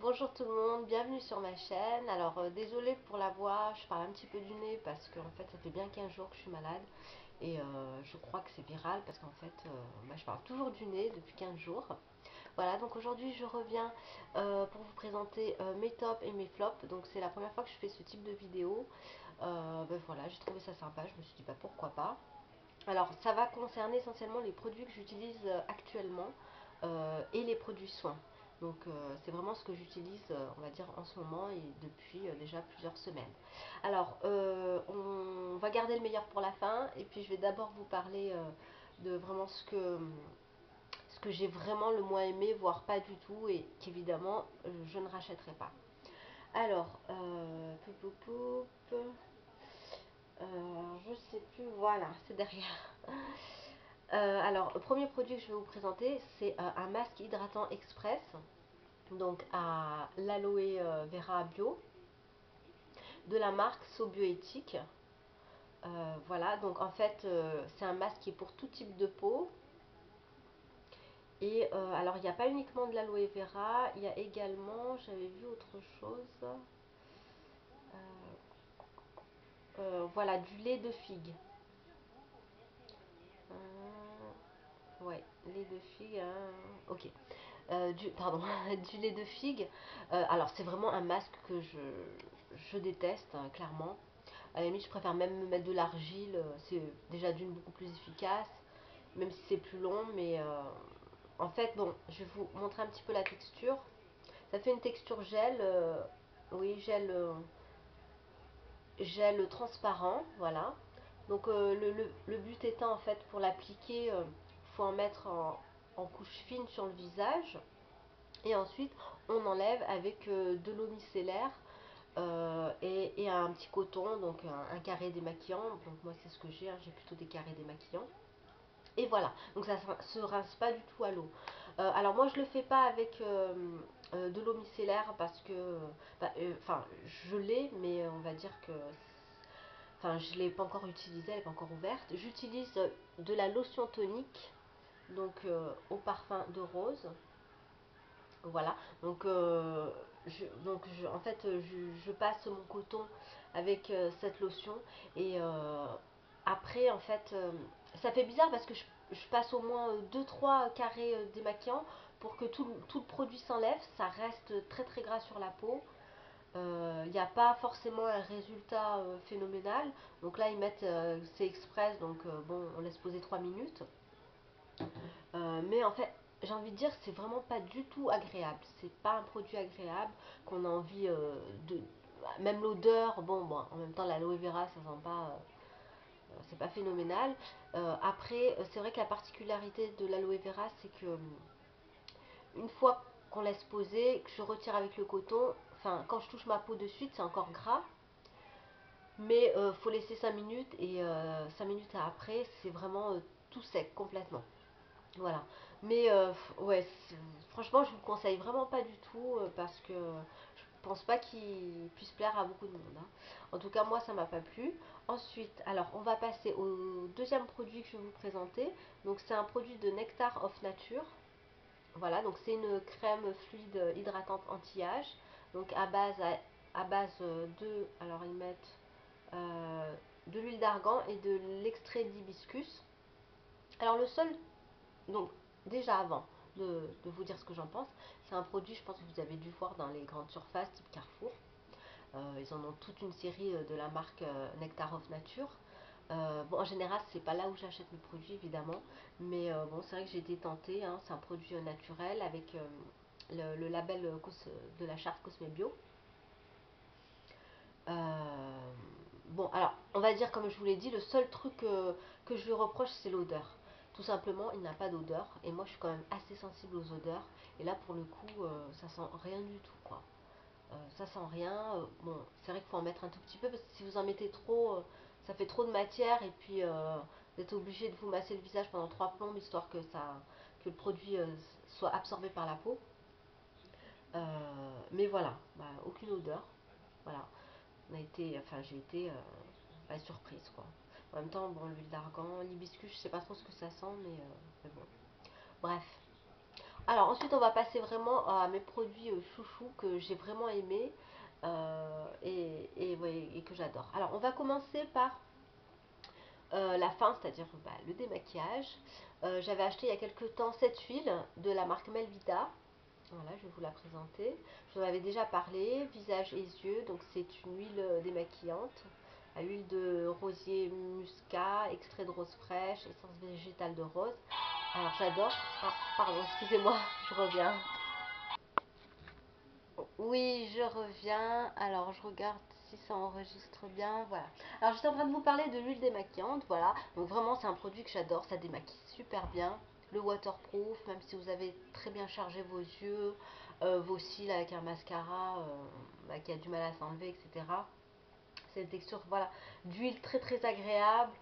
Bonjour tout le monde, bienvenue sur ma chaîne. Alors désolée pour la voix, je parle un petit peu du nez parce que en fait ça fait bien 15 jours que je suis malade et je crois que c'est viral parce qu'en fait je parle toujours du nez depuis 15 jours. Voilà, donc aujourd'hui je reviens pour vous présenter mes tops et mes flops. Donc c'est la première fois que je fais ce type de vidéo. Voilà, j'ai trouvé ça sympa, je me suis dit pourquoi pas. Alors ça va concerner essentiellement les produits que j'utilise actuellement et les produits soins. Donc c'est vraiment ce que j'utilise, on va dire, en ce moment et depuis déjà plusieurs semaines. Alors on va garder le meilleur pour la fin et puis je vais d'abord vous parler de vraiment ce que j'ai vraiment le moins aimé, voire pas du tout et qu'évidemment je ne rachèterai pas. Alors, poup, poup, poup, je sais plus, voilà, c'est derrière. Alors, le premier produit que je vais vous présenter, c'est un masque hydratant express, donc à l'aloe vera bio, de la marque So Bioéthique. Voilà, donc en fait, c'est un masque qui est pour tout type de peau. Et alors, il n'y a pas uniquement de l'aloe vera, il y a également, j'avais vu autre chose, voilà, du lait de figue. Ouais, lait de figue, ok. Pardon, du lait de figue. Alors c'est vraiment un masque que je déteste, hein, clairement. À la limite, je préfère même me mettre de l'argile. C'est déjà d'une beaucoup plus efficace, même si c'est plus long. Mais en fait, bon, je vais vous montrer un petit peu la texture. Ça fait une texture gel, oui, gel transparent, voilà. Donc le but étant en fait pour l'appliquer, faut en mettre en couche fine sur le visage. Et ensuite, on enlève avec de l'eau micellaire et un petit coton, donc un carré démaquillant. Donc moi, c'est ce que j'ai, hein, j'ai plutôt des carrés démaquillants. Et voilà, donc ça se rince pas du tout à l'eau. Alors moi, je le fais pas avec de l'eau micellaire parce que, enfin, je l'ai, mais on va dire que, enfin, je l'ai pas encore utilisée, elle n'est pas encore ouverte. J'utilise de la lotion tonique, donc au parfum de rose. Voilà, donc, en fait, je passe mon coton avec cette lotion et après, en fait, ça fait bizarre parce que je passe au moins deux trois carrés démaquillants pour que tout le produit s'enlève. Ça reste très très gras sur la peau. Il n'y a pas forcément un résultat phénoménal. Donc là, ils mettent c'est express, donc bon, on laisse poser 3 minutes. Mais en fait, j'ai envie de dire, c'est vraiment pas du tout agréable. C'est pas un produit agréable qu'on a envie de. Même l'odeur, bon, en même temps, l'aloe vera, ça sent pas. C'est pas phénoménal. Après, c'est vrai que la particularité de l'aloe vera, c'est que une fois qu'on laisse poser, que je retire avec le coton, enfin, quand je touche ma peau de suite, c'est encore gras. Mais faut laisser 5 minutes et 5 minutes après, c'est vraiment tout sec complètement. Voilà. Mais ouais, franchement, je vous le conseille vraiment pas du tout parce que je pense pas qu'il puisse plaire à beaucoup de monde, hein. En tout cas, moi, ça m'a pas plu. Ensuite, alors, on va passer au deuxième produit que je vais vous présenter. Donc, c'est un produit de Nectar of Nature. Voilà, donc c'est une crème fluide hydratante anti-âge. Donc, à base de, alors ils mettent de l'huile d'argan et de l'extrait d'hibiscus. Alors, le seul donc, déjà avant de vous dire ce que j'en pense, c'est un produit, je pense que vous avez dû voir dans les grandes surfaces type Carrefour. Ils en ont toute une série de la marque Nectar of Nature. Bon, en général, c'est pas là où j'achète mes produits, évidemment. Mais bon, c'est vrai que j'ai été tentée, hein. C'est un produit naturel avec le label de la charte Cosme Bio. Bon, alors, on va dire, comme je vous l'ai dit, le seul truc que je lui reproche, c'est l'odeur. Tout simplement, il n'a pas d'odeur. Et moi, je suis quand même assez sensible aux odeurs. Et là, pour le coup, ça sent rien du tout, quoi. Ça sent rien. Bon, c'est vrai qu'il faut en mettre un tout petit peu, parce que si vous en mettez trop, ça fait trop de matière. Et puis, vous êtes obligé de vous masser le visage pendant 3 plombes, histoire que le produit soit absorbé par la peau. Mais voilà, aucune odeur. Voilà. J'ai été surprise, quoi. En même temps, bon, l'huile d'argan, l'hibiscus, je sais pas trop ce que ça sent, mais bon. Bref. Alors ensuite, on va passer vraiment à mes produits chouchous que j'ai vraiment aimés ouais, et que j'adore. Alors, on va commencer par la fin, c'est-à-dire bah, le démaquillage. J'avais acheté il y a quelques temps cette huile de la marque Melvita. Voilà, je vais vous la présenter. Je vous en avais déjà parlé, visage et yeux. Donc c'est une huile démaquillante à huile de rosier muscat, extrait de rose fraîche, essence végétale de rose. Alors j'adore. Ah, pardon, excusez-moi, je reviens. Oui, je reviens. Alors, je regarde si ça enregistre bien. Voilà. Alors, j'étais en train de vous parler de l'huile démaquillante. Voilà. Donc, vraiment, c'est un produit que j'adore. Ça démaquille super bien. Le waterproof, même si vous avez très bien chargé vos yeux, vos cils avec un mascara bah, qui a du mal à s'enlever, etc. C'est une texture, voilà, d'huile très très agréable.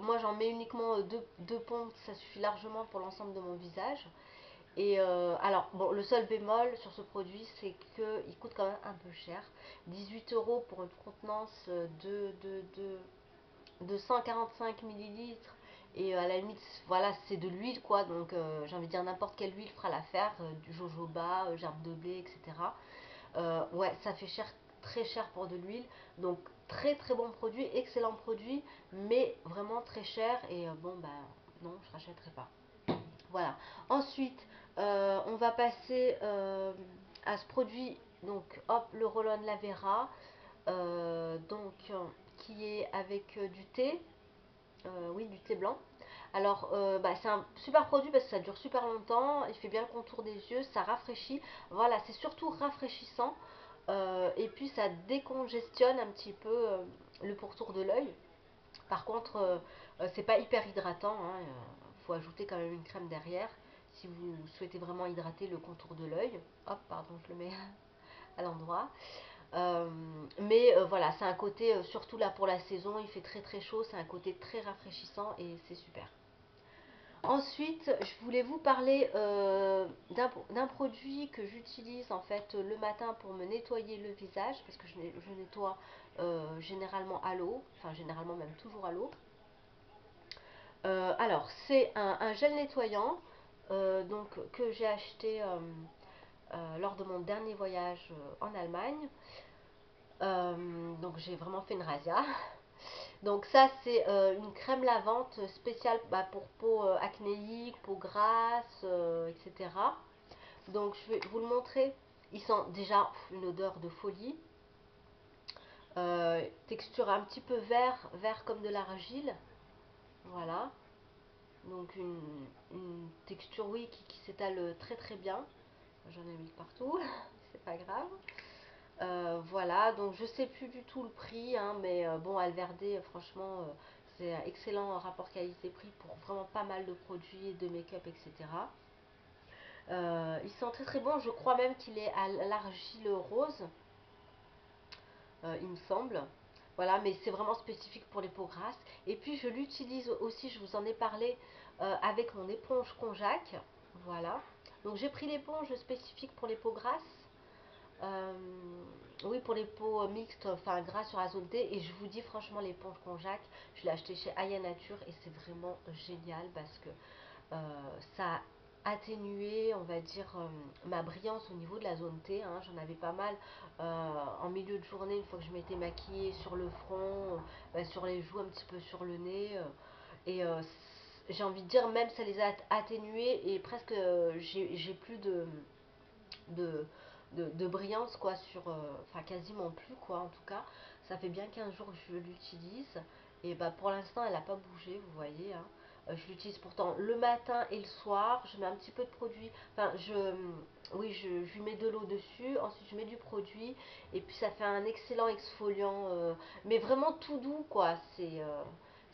Moi, j'en mets uniquement deux pompes. Ça suffit largement pour l'ensemble de mon visage. Et alors, bon, le seul bémol sur ce produit, c'est qu'il coûte quand même un peu cher. 18 € pour une contenance de 145 millilitres. Et à la limite, voilà, c'est de l'huile, quoi. Donc, j'ai envie de dire, n'importe quelle huile fera l'affaire. Du jojoba, gerbe de blé, etc. Ouais, ça fait cher, très cher pour de l'huile. Donc, très très bon produit, excellent produit, mais vraiment très cher. Et bon, bah, non, je rachèterai pas. Voilà. Ensuite, on va passer à ce produit, donc hop, le Roll-On Lavera, donc qui est avec du thé, oui, du thé blanc. Alors, bah, c'est un super produit parce que ça dure super longtemps, il fait bien le contour des yeux, ça rafraîchit. Voilà, c'est surtout rafraîchissant. Et puis ça décongestionne un petit peu le pourtour de l'œil. Par contre, c'est pas hyper hydratant, hein, faut ajouter quand même une crème derrière si vous souhaitez vraiment hydrater le contour de l'œil. Hop, pardon, je le mets à l'endroit. Euh, mais voilà, c'est un côté, surtout là pour la saison, il fait très très chaud, c'est un côté très rafraîchissant et c'est super. Ensuite, je voulais vous parler d'un produit que j'utilise en fait le matin pour me nettoyer le visage parce que je nettoie généralement à l'eau, enfin généralement même toujours à l'eau. Alors, c'est un gel nettoyant donc, que j'ai acheté lors de mon dernier voyage en Allemagne. Donc, j'ai vraiment fait une razzia. Donc, ça, c'est une crème lavante spéciale bah, pour peau acnéique, peau grasse, etc. Donc, je vais vous le montrer. Ils sont déjà une odeur de folie. Texture un petit peu vert, vert comme de l'argile. Voilà. Donc une texture, oui, qui s'étale très très bien. J'en ai mis partout, c'est pas grave. Voilà, donc je sais plus du tout le prix, hein, mais bon, Alverde, franchement, c'est un excellent rapport qualité-prix pour vraiment pas mal de produits, de make-up, etc. Il sent très très bon, je crois même qu'il est à l'argile rose, il me semble. Voilà, mais c'est vraiment spécifique pour les peaux grasses. Et puis je l'utilise aussi, je vous en ai parlé, avec mon éponge konjac. Voilà. Donc j'ai pris l'éponge spécifique pour les peaux grasses. Euh, oui, pour les peaux mixtes, enfin gras sur la zone T. Et je vous dis franchement, l'éponge konjac, je l'ai acheté chez Aya Nature et c'est vraiment génial parce que ça a atténué, on va dire, ma brillance au niveau de la zone T, hein. J'en avais pas mal en milieu de journée, une fois que je m'étais maquillée sur le front, sur les joues, un petit peu sur le nez. Et j'ai envie de dire, même ça les a atténués et presque j'ai plus de, de brillance quoi sur enfin quasiment plus quoi en tout cas. Ça fait bien 15 jours que je l'utilise et bah pour l'instant elle n'a pas bougé, vous voyez, hein. Je l'utilise pourtant le matin et le soir. Je mets un petit peu de produit, enfin oui, je lui mets de l'eau dessus, ensuite je mets du produit et puis ça fait un excellent exfoliant, mais vraiment tout doux quoi. C'est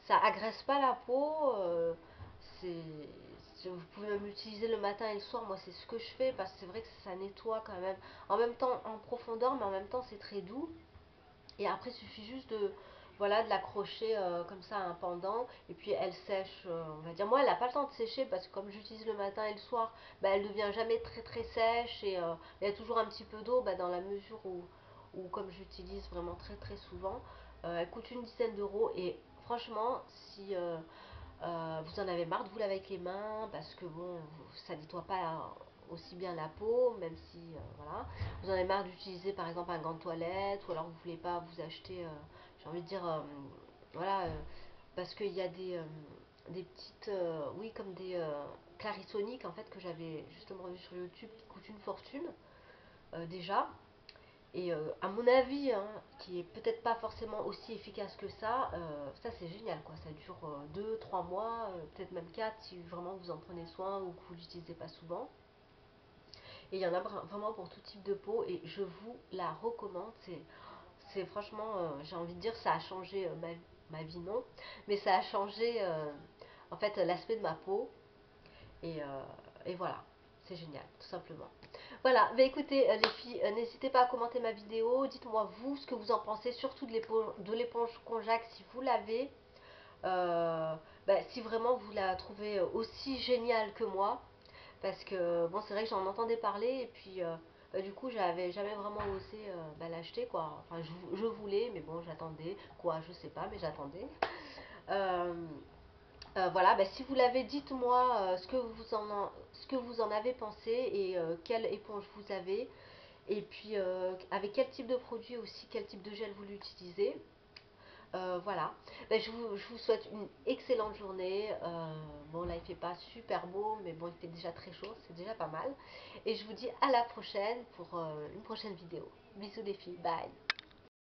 ça agresse pas la peau, c'est vous pouvez même l'utiliser le matin et le soir. Moi, c'est ce que je fais parce que c'est vrai que ça nettoie quand même. En même temps, en profondeur, mais en même temps, c'est très doux. Et après, il suffit juste de, voilà, de l'accrocher comme ça à un pendant. Et puis, elle sèche, on va dire. Moi, elle n'a pas le temps de sécher parce que comme j'utilise le matin et le soir, bah, elle ne devient jamais très très sèche. Et il y a toujours un petit peu d'eau bah, dans la mesure où comme j'utilise vraiment très très souvent. Elle coûte une dizaine d'euros. Et franchement, si Vous en avez marre de vous laver avec les mains parce que bon, ça nettoie pas aussi bien la peau, même si voilà. Vous en avez marre d'utiliser par exemple un gant de toilette, ou alors vous voulez pas vous acheter, j'ai envie de dire, voilà, parce qu'il y a des petites, oui, comme des clarisoniques en fait que j'avais justement vu sur YouTube qui coûtent une fortune déjà. Et à mon avis, hein, qui est peut-être pas forcément aussi efficace que ça c'est génial quoi. Ça dure 2-3 mois, peut-être même 4 si vraiment vous en prenez soin ou que vous l'utilisez pas souvent. Et il y en a vraiment pour tout type de peau et je vous la recommande. C'est franchement, j'ai envie de dire, ça a changé ma vie, non, mais ça a changé en fait l'aspect de ma peau. Et, euh, et voilà, c'est génial, tout simplement. Voilà, bah écoutez les filles, n'hésitez pas à commenter ma vidéo, dites-moi vous ce que vous en pensez, surtout de l'éponge Conjac si vous l'avez. Bah, si vraiment vous la trouvez aussi géniale que moi, parce que bon c'est vrai que j'en entendais parler et puis bah, du coup j'avais jamais vraiment osé bah, l'acheter quoi. Enfin je voulais mais bon j'attendais quoi, je sais pas mais j'attendais. Euh, voilà, bah, si vous l'avez, dites-moi ce que vous en avez pensé et quelle éponge vous avez. Et puis avec quel type de produit aussi, quel type de gel vous l'utilisez. Voilà, bah, je vous souhaite une excellente journée. Bon là il fait pas super beau, mais bon il fait déjà très chaud, c'est déjà pas mal. Et je vous dis à la prochaine pour une prochaine vidéo. Bisous les filles, bye.